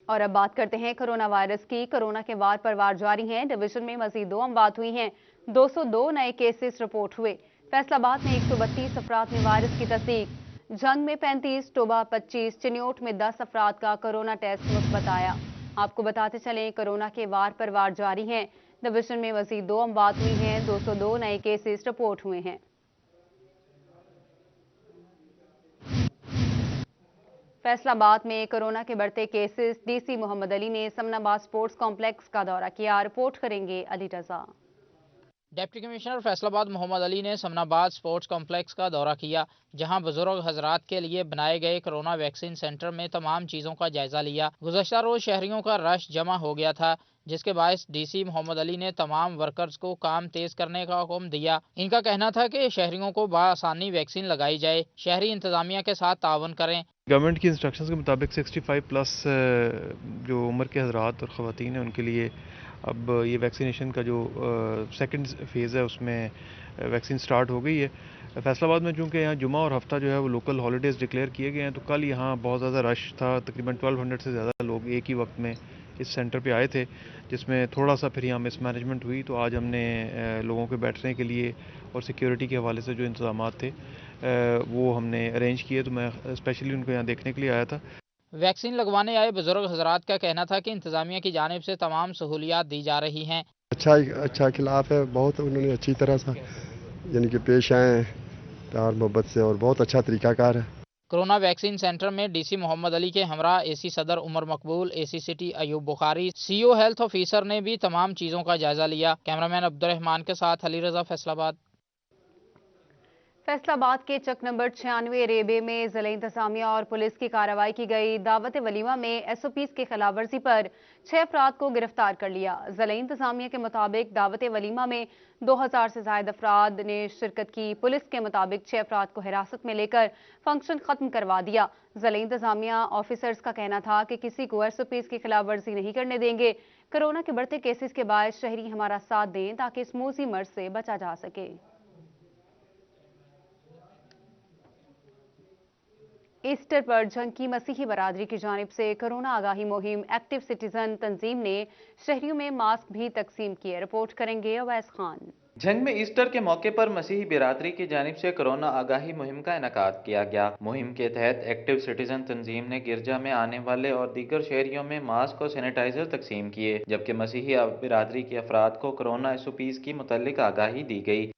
और अब बात करते हैं कोरोना वायरस की। कोरोना के वार पर वार जारी हैं। डिवीजन में मजीद 2 अमवात हुई हैं। 202 नए केसेस रिपोर्ट हुए। फैसलाबाद में 132 अफराद में वायरस की तस्दीक। जंग में 35, टोबा 25, चिन्योट में 10 अफराद का कोरोना टेस्ट मुस्बत आया। आपको बताते चलें, कोरोना के वार पर वार जारी हैं। डिवीजन में मजीद 2 अमवात हुई हैं। 202 नए केसेस रिपोर्ट हुए हैं। फैसलाबाद में कोरोना के बढ़ते केसेस। डीसी मोहम्मद अली ने समनाबाद स्पोर्ट्स कॉम्प्लेक्स का दौरा किया। रिपोर्ट करेंगे अली रजा। डिप्टी कमिश्नर फैसलाबाद मोहम्मद अली ने समनाबाद स्पोर्ट्स कॉम्प्लेक्स का दौरा किया, जहां बुजुर्ग हजरात के लिए बनाए गए कोरोना वैक्सीन सेंटर में तमाम चीज़ों का जायजा लिया। गुज़श्ता रोज शहरियों का रश जमा हो गया था, जिसके बायस डीसी मोहम्मद अली ने तमाम वर्कर्स को काम तेज करने का हुक्म दिया। इनका कहना था कि शहरियों को बआसानी वैक्सीन लगाई जाए। शहरी इंतजामिया के साथ तावन करें। गवर्नमेंट की इंस्ट्रक्शंस के मुताबिक 65 प्लस जो उम्र के हजरात और ख़वातीन हैं उनके लिए अब ये वैक्सीनेशन का जो सेकंड फेज़ है उसमें वैक्सीन स्टार्ट हो गई है। फैसलाबाद में चूँकि यहाँ जुमा और हफ्ता जो है वो लोकल हॉलीडेज़ डिक्लेयर किए गए हैं, तो कल यहाँ बहुत ज़्यादा रश था। तकरीबन 1200 से ज़्यादा लोग एक ही वक्त में इस सेंटर पे आए थे, जिसमें थोड़ा सा फिर यहाँ मिसमैनेजमेंट हुई। तो आज हमने लोगों के बैठने के लिए और सिक्योरिटी के हवाले से जो इंतजाम थे वो हमने अरेंज किए। तो मैं स्पेशली उनको यहाँ देखने के लिए आया था। वैक्सीन लगवाने आए बुजुर्ग हजरात का कहना था कि इंतजामिया की जानिब से तमाम सहूलियात दी जा रही हैं। अच्छा खिलाफ है, बहुत उन्होंने अच्छी तरह से यानी कि पेश आए हैं प्यार मोहब्बत से, और बहुत अच्छा तरीकाकार है। कोरोना वैक्सीन सेंटर में डीसी मोहम्मद अली के हमरा एसी सदर उमर मकबूल, AC city Ayub Bukhari, CO health officer ने भी तमाम चीज़ों का जायजा लिया। कैमरामैन अब्दुर्रहमान के साथ अली रजा, फैसलाबाद। फैसलाबाद के चक नंबर 96 रेबे में जिला इंतजामिया और पुलिस की कार्रवाई की गई। दावत वलीमा में एसओपीज की खिलाफ वर्जी पर 6 अफराद को गिरफ्तार कर लिया। जिला इंतजामिया के मुताबिक दावत वलीमा में 2000 से ज्यादा अफराद ने शिरकत की। पुलिस के मुताबिक 6 अफराद को हिरासत में लेकर फंक्शन खत्म करवा दिया। जिला इंतजामिया ऑफिसर्स का कहना था कि किसी को एसओपीज की खिलाफ वर्जी नहीं करने देंगे। कोरोना के बढ़ते केसेस के बाद शहरी हमारा साथ दें ताकि इस मौसी मर्ज से बचा जा सके। ईस्टर पर झंकी मसीही बरादरी की जानिब से कोरोना आगाही मुहिम। एक्टिव सिटीजन तंजीम ने शहरियों में मास्क भी तकसीम किए। रिपोर्ट करेंगे अवैस खान। झंग में ईस्टर के मौके पर मसीही बिरादरी की जानिब से कोरोना आगाही मुहिम का इनेकाद किया गया। मुहिम के तहत एक्टिव सिटीजन तंजीम ने गिरजा में आने वाले और दीगर शहरियों में मास्क और सैनिटाइजर तकसीम किए, जबकि मसीही बिरादरी के अफराद को कोरोना एसओपीज की मुतल्लिक आगाही दी गई।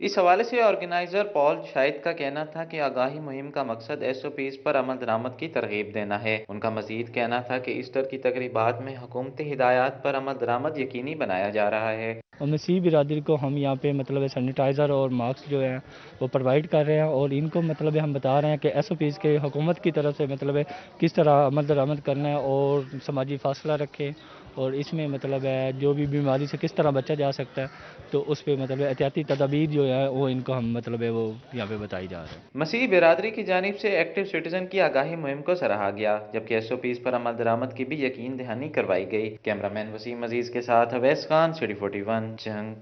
इस हवाले से ऑर्गेनाइजर पॉल शाहिद का कहना था कि आगाही मुहिम का मकसद एसओपीज पर अमल दरामद की तरगीब देना है। उनका मजीद कहना था कि ईस्टर की तकरीबात में हुकूमती हिदायत पर अमल दरामद यकीनी बनाया जा रहा है। और मसीही बिरादरी को हम यहाँ पे मतलब सैनिटाइज़र और मास्क जो है वो प्रोवाइड कर रहे हैं, और इनको मतलब हम बता रहे हैं कि एसओपीज़ के हुकूमत की तरफ से मतलब किस तरह अमल दरामद करना है और समाजी फासला रखें, और इसमें मतलब है जो भी बीमारी से किस तरह बचा जा सकता है, तो उस पर मतलब एहतियाती तदाबीर जो है वो इनको हम मतलब वो यहाँ पे बताई जा रही है। मसीही बिरादरी की जानिब से एक्टिव सिटीजन की आगाही मुहिम को सराहा गया, जबकि एसओपीज पर अमल दरामद की भी यकीन दहानी करवाई गई। कैमरामैन वसीम अजीज के साथ अवैस खान, सिटी 41, जंग।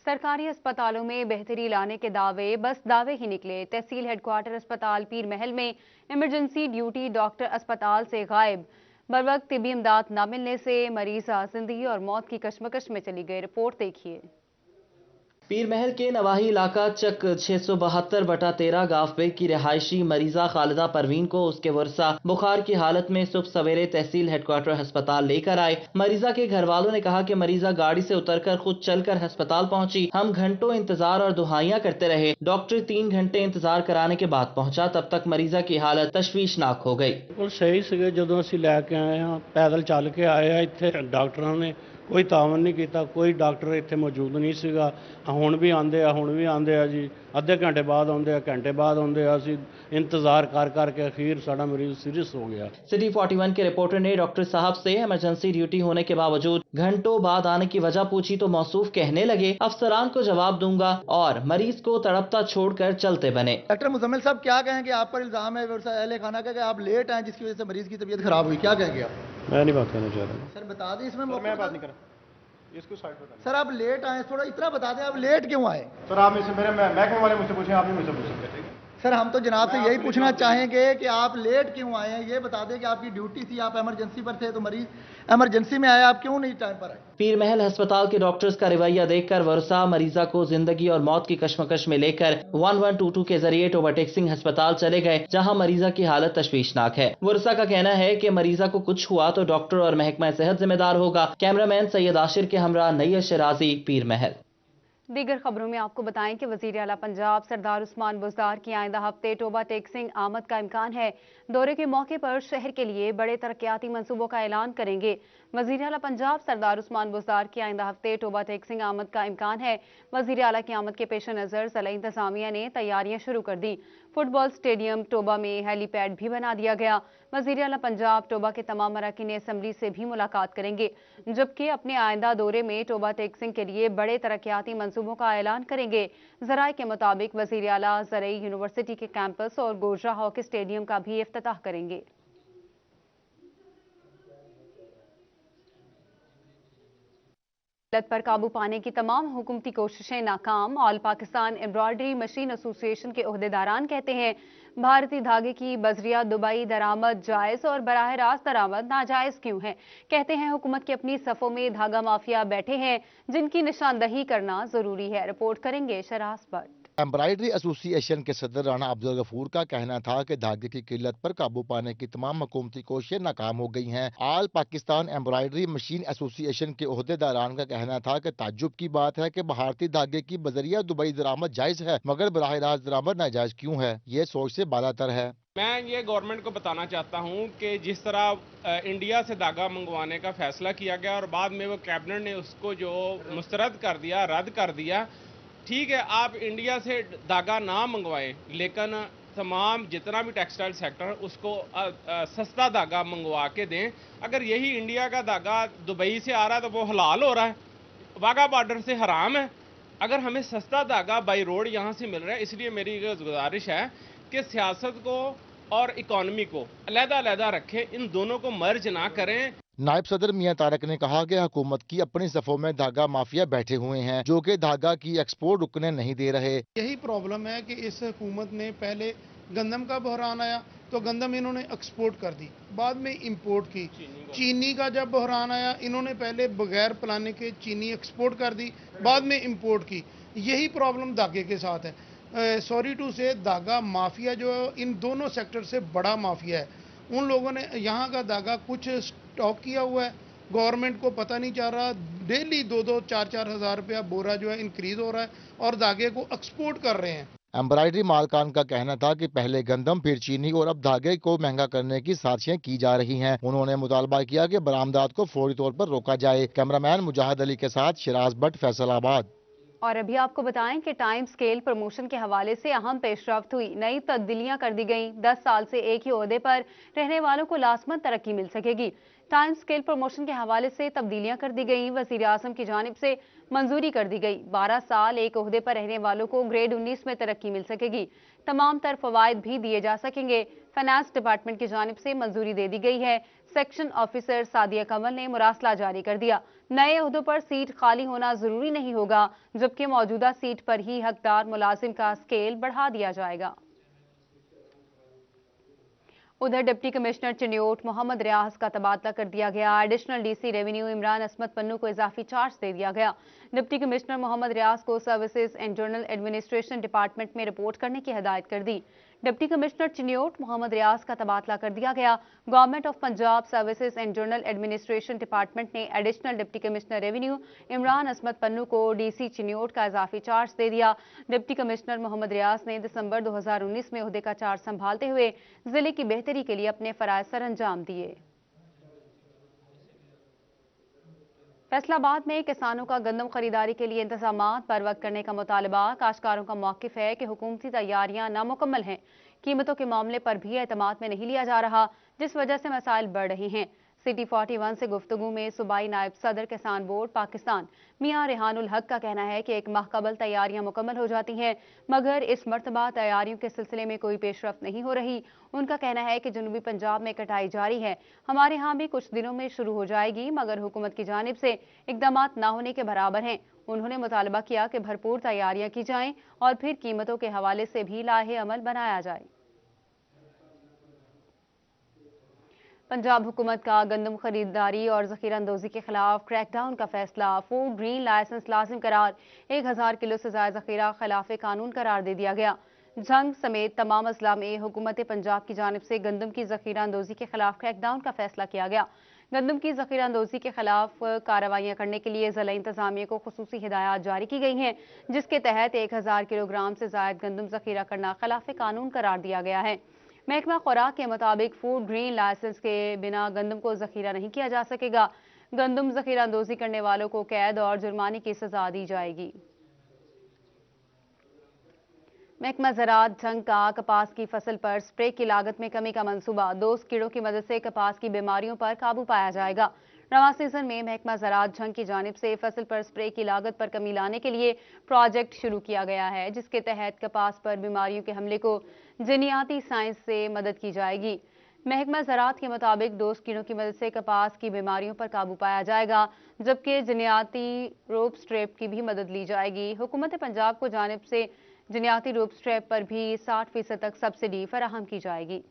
सरकारी अस्पतालों में बेहतरी लाने के दावे बस दावे ही निकले। तहसील हेडक्वार्टर अस्पताल पीर महल में इमरजेंसी ड्यूटी डॉक्टर अस्पताल से गायब। बरवक्त तिबी इमदाद न मिलने से मरीजा जिंदगी और मौत की कशमकश में चली गई। रिपोर्ट देखिए। पीर महल के नवाही इलाका चक 672/13 गांव पे की रिहायशी मरीजा खालिदा परवीन को उसके वर्षा बुखार की हालत में सुबह सवेरे तहसील हेडक्वार्टर अस्पताल लेकर आए। मरीजा के घर वालों ने कहा कि मरीजा गाड़ी से उतरकर खुद चलकर अस्पताल पहुंची। हम घंटों इंतजार और दुहाइयां करते रहे। डॉक्टर 3 घंटे इंतजार कराने के बाद पहुंचा, तब तक मरीजा की हालत तशवीशनाक हो गई। सही से जो असीं लैके आए हैं, पैदल चल के आए हैं। इत्थे डॉक्टरों ने कोई तावन नहीं किया, कोई डॉक्टर इत्थे मौजूद नहीं सीगा। हुण भी आंदे आ जी, अद्धे घंटे बाद आंदे आ, घंटे बाद आंदे आ। असीं इंतजार कर करके अखीर साडा मरीज सीरियस हो गया। सिटी 41 के रिपोर्टर ने डॉक्टर साहब से इमरजेंसी ड्यूटी होने के बावजूद घंटों बाद आने की वजह पूछी तो मौसूफ कहने लगे, अफसरान को जवाब दूंगा, और मरीज को तड़पता छोड़कर चलते बने। डॉक्टर मुजम्मिल साहब क्या कहेंगे? आप पर इल्जाम है अहले खाना का कि आप लेट आए जिसकी वजह से मरीज की तबीयत खराब हुई, क्या कहेंगे आप? मैं नहीं बात करना चाह रहा सर बता दें इसमें। मैं बात नहीं कर इसको साइड पर सर आप लेट आए, थोड़ा इतना बता दें आप लेट क्यों आए? सर आप मुझसे मेरे महकमे वाले मुझसे पूछें, आप भी मुझसे पूछ सकते हैं। सर हम तो जनाब से यही पूछना चाहेंगे कि आप लेट क्यों आए हैं, ये बता दें कि आपकी ड्यूटी थी, आप इमरजेंसी पर थे, तो मरीज इमरजेंसी में आया, आप क्यों नहीं टाइम पर आए? पीर महल अस्पताल के डॉक्टर्स का रवैया देखकर वर्षा मरीजा को जिंदगी और मौत की कश्मकश में लेकर 1122 के जरिए टोबा टेक्सिंग अस्पताल चले गए, जहां मरीजा की हालत तशवीशनाक है। वर्षा का कहना है कि मरीजा को कुछ हुआ तो डॉक्टर और महकमा सेहत जिम्मेदार होगा। कैमरामैन सैयद आशिर के हमरा नैय्यर शराजी, पीर महल। दीगर खबरों में आपको बताएं कि वजीर आला पंजाब सरदार उस्मान बुज़दार की आइंदा हफ्ते टोबा टेक्सिंग आमद का इम्कान है। दौरे के मौके पर शहर के लिए बड़े तरक्याती मंसूबों का ऐलान करेंगे। वजीर आला पंजाब सरदार उस्मान बुज़दार की आइंदा हफ्ते टोबा टेक्सिंग आमद का इम्कान है। वजीर आला की आमद के पेश नज़र ज़िला इंतजामिया ने तैयारियां शुरू कर दी। फुटबॉल स्टेडियम टोबा में हेलीपैड भी बना दिया गया। वजीर आला पंजाब टोबा के तमाम अरकान असम्बली से भी मुलाकात करेंगे, जबकि अपने आइंदा दौरे में टोबा टेक्सिंग के लिए बड़े तरक्याती मंसूबों का ऐलान करेंगे। ज़राए के मुताबिक वजीर आला ज़रई यूनिवर्सिटी के कैंपस और गोजरा हॉकी स्टेडियम का भी इफ्तिताह करेंगे। पर काबू पाने की तमाम हुकूमती कोशिशें नाकाम। All Pakistan embroidery machine association के ओहदेदारान कहते हैं भारतीय धागे की बजरिया दुबई दरामद जायज और बराह रास्त दरामद नाजायज क्यों है। कहते हैं हुकूमत की अपनी सफ़ों में धागा माफिया बैठे हैं, जिनकी निशानदही करना जरूरी है। रिपोर्ट करेंगे शरास भट्ट। एम्ब्रॉयडरी एसोसिएशन के सदर राना अब्दुल गफूर का कहना था कि धागे की किल्लत पर काबू पाने की तमाम हुकूमती कोशिशें नाकाम हो गई हैं। All Pakistan embroidery machine association के ओहदेदारान का कहना था कि ताज्जुब की बात है कि भारतीय धागे की बजरिया दुबई दरामद जायज है, मगर बराह रास्त दरामद नाजायज क्यों है। ये सोच से बालातर है। मैं ये गवर्नमेंट को बताना चाहता हूँ कि जिस तरह इंडिया से धागा मंगवाने का फैसला किया गया और बाद में वो कैबिनेट ने उसको जो मुस्तरद कर दिया, रद्द कर दिया, ठीक है आप इंडिया से धागा ना मंगवाएं, लेकिन तमाम जितना भी टेक्सटाइल सेक्टर है उसको सस्ता धागा मंगवा के दें। अगर यही इंडिया का धागा दुबई से आ रहा है तो वो हलाल हो रहा है, वाघा बॉर्डर से हराम है। अगर हमें सस्ता धागा बाई रोड यहाँ से मिल रहा है, इसलिए मेरी गुजारिश है कि सियासत को और इकोनॉमी को अलग-अलग रखें, इन दोनों को मर्ज ना करें। नायब सदर मियां तारक ने कहा कि हुकूमत की अपनी सफ़ों में धागा माफिया बैठे हुए हैं, जो कि धागा की एक्सपोर्ट रुकने नहीं दे रहे। यही प्रॉब्लम है कि इस हुकूमत ने पहले गंदम का बहरान आया तो गंदम इन्होंने एक्सपोर्ट कर दी, बाद में इंपोर्ट की। चीनी का जब बहरान आया इन्होंने पहले बगैर प्लाने के चीनी एक्सपोर्ट कर दी, बाद में इंपोर्ट की। यही प्रॉब्लम धागे के साथ है। सॉरी टू से धागा माफिया जो इन दोनों सेक्टर से बड़ा माफिया है। उन लोगों ने यहाँ का धागा कुछ स्टॉक किया हुआ है, गवर्नमेंट को पता नहीं चल रहा। डेली 2-4 हज़ार रुपया बोरा जो है इंक्रीज हो रहा है और धागे को एक्सपोर्ट कर रहे हैं। एम्ब्रॉयडरी मालकान का कहना था कि पहले गंदम फिर चीनी और अब धागे को महंगा करने की साजिशें की जा रही हैं। उन्होंने मुतालबा किया कि बरामदात को फौरी तौर पर रोका जाए। कैमरामैन मुजाहिद अली के साथ शिराज भट्ट, फैसलाबाद। और अभी आपको बताएं कि टाइम स्केल प्रमोशन के हवाले से अहम पेशरफ्त हुई। नई तब्दीलियां कर दी गईं। 10 साल से एक ही ओहदे पर रहने वालों को लाजमन तरक्की मिल सकेगी। टाइम स्केल प्रमोशन के हवाले से तब्दीलियां कर दी गईं। वज़ीर आज़म की जानिब से मंजूरी कर दी गई। 12 साल एक ओहदे पर रहने वालों को ग्रेड 19 में तरक्की मिल सकेगी। तमाम तर फवायद भी दिए जा सकेंगे। फाइनेंस डिपार्टमेंट की जानिब से मंजूरी दे दी गई है। सेक्शन ऑफिसर सादिया कंवल ने मुरासला जारी कर दिया। नए ओहदों पर सीट खाली होना जरूरी नहीं होगा, जबकि मौजूदा सीट पर ही हकदार मुलाजिम का स्केल बढ़ा दिया जाएगा। उधर डिप्टी कमिश्नर चिन्योट मोहम्मद रियाज का तबादला कर दिया गया। Additional DC revenue Imran Asmat Pannu को इजाफी चार्ज दे दिया गया। डिप्टी कमिश्नर मोहम्मद रियाज को services and general administration department में रिपोर्ट करने की हिदायत कर दी। डिप्टी कमिश्नर चिन्योट मोहम्मद रियाज का तबादला कर दिया गया। Government of Punjab services and general administration department ने additional deputy commissioner revenue Imran Asmat Pannu को डीसी चिन्योट का इजाफी चार्ज दे दिया। डिप्टी कमिश्नर मोहम्मद रियाज ने दिसंबर 2019 में ओहदे का चार्ज संभालते हुए जिले की बेहतरी के लिए अपने फराइज सर अंजाम दिए। फैसलाबाद में किसानों का गंदम खरीदारी के लिए इंतजामात बर वक्त करने का मुतालबा। काश्तकारों का मौकिफ है कि हुकूमती तैयारियां नामुकम्मल हैं। कीमतों के मामले पर भी एतमाद में नहीं लिया जा रहा, जिस वजह से मसाइल बढ़ रहे हैं। सिटी 41 से गुफ्तगू में सूबाई नायब सदर किसान बोर्ड पाकिस्तान मियां रेहानुल हक का कहना है कि एक माह कबल तैयारियां मुकम्मल हो जाती हैं, मगर इस मरतबा तैयारियों के सिलसिले में कोई पेशरफ्त नहीं हो रही। उनका कहना है कि जनूबी पंजाब में कटाई जारी है, हमारे यहाँ भी कुछ दिनों में शुरू हो जाएगी, मगर हुकूमत की जानिब से इकदाम न होने के बराबर हैं। उन्होंने मुतालबा किया कि भरपूर तैयारियां की जाएं और फिर कीमतों के हवाले से भी लाहे अमल बनाया जाए। पंजाब हुकूमत का गंदम खरीदारी और जखीरा अंदोजी के खिलाफ क्रैकडाउन का फैसला, फूड ग्रीन लाइसेंस लाजिम करार, 1000 किलो से ज्यादा जखीरा खिलाफ कानून करार दे दिया गया। जंग समेत तमाम अजला में हुकूमत पंजाब की जानिब से गंदम की जखीरा अंदोजी के खिलाफ क्रैकडाउन का फैसला किया गया। गंदम की जखीरा अंदोजी के खिलाफ कार्रवाइयां करने के लिए जिला इंतजामिया को खुसूसी हिदायत जारी की गई हैं, जिसके तहत 1000 किलोग्राम से ज्यादा गंदम जखीरा करना खिलाफ कानून करार दिया गया है। महकमा खुराक के मुताबिक फूड ग्रीन लाइसेंस के बिना गंदम को जखीरा नहीं किया जा सकेगा। गंदम जखीरा अंदोजी करने वालों को कैद और जुर्माने की सजा दी जाएगी। महकमा ज़राअत जंग का कपास की फसल पर स्प्रे की लागत में कमी का मंसूबा, 2 कीड़ों की मदद से कपास की बीमारियों पर काबू पाया जाएगा। रवां सीजन में महकमा ज़राअत जंग की जानिब से फसल पर स्प्रे की लागत पर कमी लाने के लिए प्रोजेक्ट शुरू किया गया है, जिसके तहत कपास पर बीमारियों के हमले को जीनियाती साइंस से मदद की जाएगी। महकमा ज़राअत के मुताबिक 2 कीड़ों की मदद से कपास की बीमारियों पर काबू पाया जाएगा, जबकि जीनियाती रोप स्ट्रेप की भी मदद ली जाएगी। हुकूमत पंजाब को जानिब से जीनियाती रोप स्ट्रेप पर भी 60% तक सब्सिडी फराहम की जाएगी।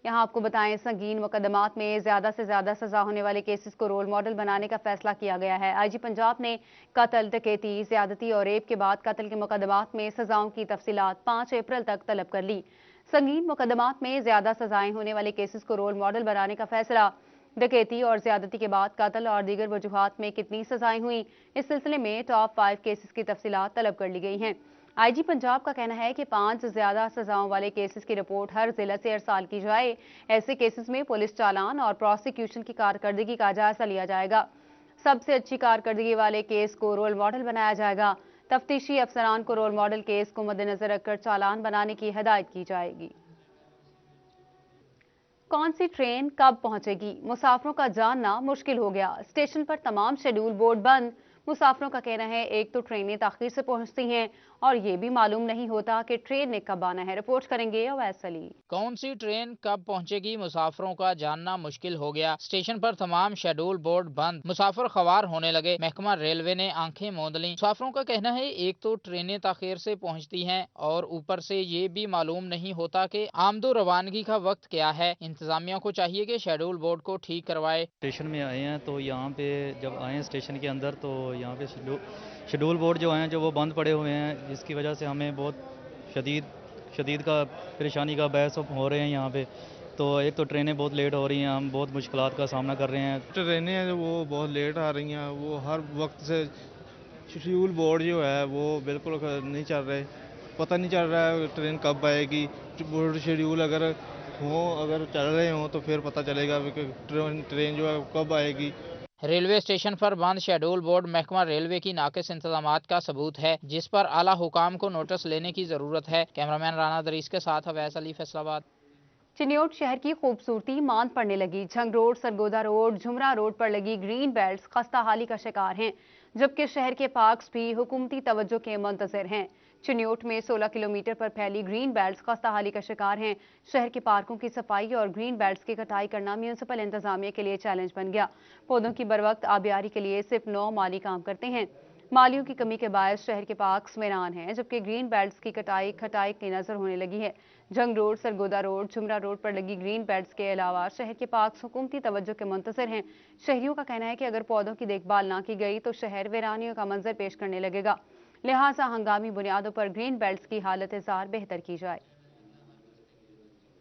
यहाँ आपको बताएं, संगीन मुकदमात में ज्यादा से ज्यादा सजा होने वाले केसेस को रोल मॉडल बनाने का फैसला किया गया है। आईजी पंजाब ने कत्ल, डकैती, ज्यादती और रेप के बाद कत्ल के मुकदमात में सजाओं की तफसीलात 5 अप्रैल तक तलब कर ली। संगीन मुकदमात में ज्यादा सजाएं होने वाले केसेस को रोल मॉडल बनाने का फैसला, डकैती और ज्यादती के बाद कत्ल और दीगर वजूहात में कितनी सजाएं हुई, इस सिलसिले में टॉप 5 केसेस की तफसीलात तलब कर ली गई हैं। आईजी पंजाब का कहना है कि 5 ज्यादा सजाओं वाले केसेस की रिपोर्ट हर जिला से अरसाल की जाए। ऐसे केसेस में पुलिस चालान और प्रोसिक्यूशन की कारकर्दगी का जायजा लिया जाएगा। सबसे अच्छी कारकर्दगी वाले केस को रोल मॉडल बनाया जाएगा। तफ्तीशी अफसरान को रोल मॉडल केस को मद्देनजर रखकर चालान बनाने की हिदायत की जाएगी। कौन सी ट्रेन कब पहुंचेगी, मुसाफिरों का जानना मुश्किल हो गया। स्टेशन पर तमाम शेड्यूल बोर्ड बंद। मुसाफिरों का कहना है एक तो ट्रेनें ताखीर से पहुंचती हैं और ये भी मालूम नहीं होता कि ट्रेन ने कब आना है। रिपोर्ट करेंगे अवैस अली। कौन सी ट्रेन कब पहुंचेगी, मुसाफिरों का जानना मुश्किल हो गया। स्टेशन पर तमाम शेड्यूल बोर्ड बंद, मुसाफिर खवार होने लगे। महकमा रेलवे ने आंखें मूंद लीं। मुसाफिरों का कहना है एक तो ट्रेनें ताखीर से पहुंचती हैं और ऊपर से ये भी मालूम नहीं होता कि आमदो रवानगी का वक्त क्या है। इंतजामिया को चाहिए कि शेड्यूल बोर्ड को ठीक करवाए। स्टेशन में आए हैं तो यहाँ पे जब आए स्टेशन के अंदर तो यहाँ पे शेड्यूल बोर्ड जो हैं जो वो बंद पड़े हुए हैं, जिसकी वजह से हमें बहुत शदीद का परेशानी का बहस हो रहे हैं यहाँ पे। तो एक तो ट्रेनें बहुत लेट हो रही हैं, हम बहुत मुश्किलात का सामना कर रहे हैं। ट्रेनें हैं वो बहुत लेट आ रही हैं, वो हर वक्त से शेड्यूल बोर्ड जो है वो बिल्कुल नहीं चल रहे, पता नहीं चल रहा है ट्रेन कब आएगी। बोर्ड शेड्यूल अगर चल रहे हों तो फिर पता चलेगा कि ट्रेन जो है कब आएगी। रेलवे स्टेशन पर बंद शेड्यूल बोर्ड महकमा रेलवे की नाकिस इंतजामात का सबूत है, जिस पर आला हुकाम को नोटिस लेने की जरूरत है। कैमरामैन राना दरीस के साथ अवैस अली, फैसलाबाद। चिन्योट शहर की खूबसूरती मांद पड़ने लगी। Jhang road, Sargodha road, Jhumra road पर लगी ग्रीन बेल्ट्स खस्ता हाली का शिकार हैं, जबकि शहर के पार्क्स भी हुकूमती तवज्जो के मुंतज़िर हैं। चिन्योट में 16 किलोमीटर पर फैली ग्रीन बेल्ट्स खस्ता हाली का शिकार हैं। शहर के पार्कों की सफाई और ग्रीन बेल्ट्स की कटाई करना म्यूनसिपल इंतजामिया के लिए चैलेंज बन गया। पौधों की बरवक्त आबियारी के लिए सिर्फ 9 माली काम करते हैं। मालियों की कमी के बायस शहर के पार्क्स वीरान हैं, जबकि ग्रीन बेल्ट्स की कटाई खटाई की नजर होने लगी है। जंग road, Sargodha road, Jhumra road पर लगी ग्रीन बेल्ट्स के अलावा शहर के पार्क्स हुकूमती तवज्जो के मुंतज़िर हैं। शहरियों का कहना है कि अगर पौधों की देखभाल ना की गई तो शहर वीरानियों का मंजर पेश करने लगेगा। लिहाजा हंगामी बुनियादों पर ग्रीन बेल्ट्स की हालत ज़ार बेहतर की जाए।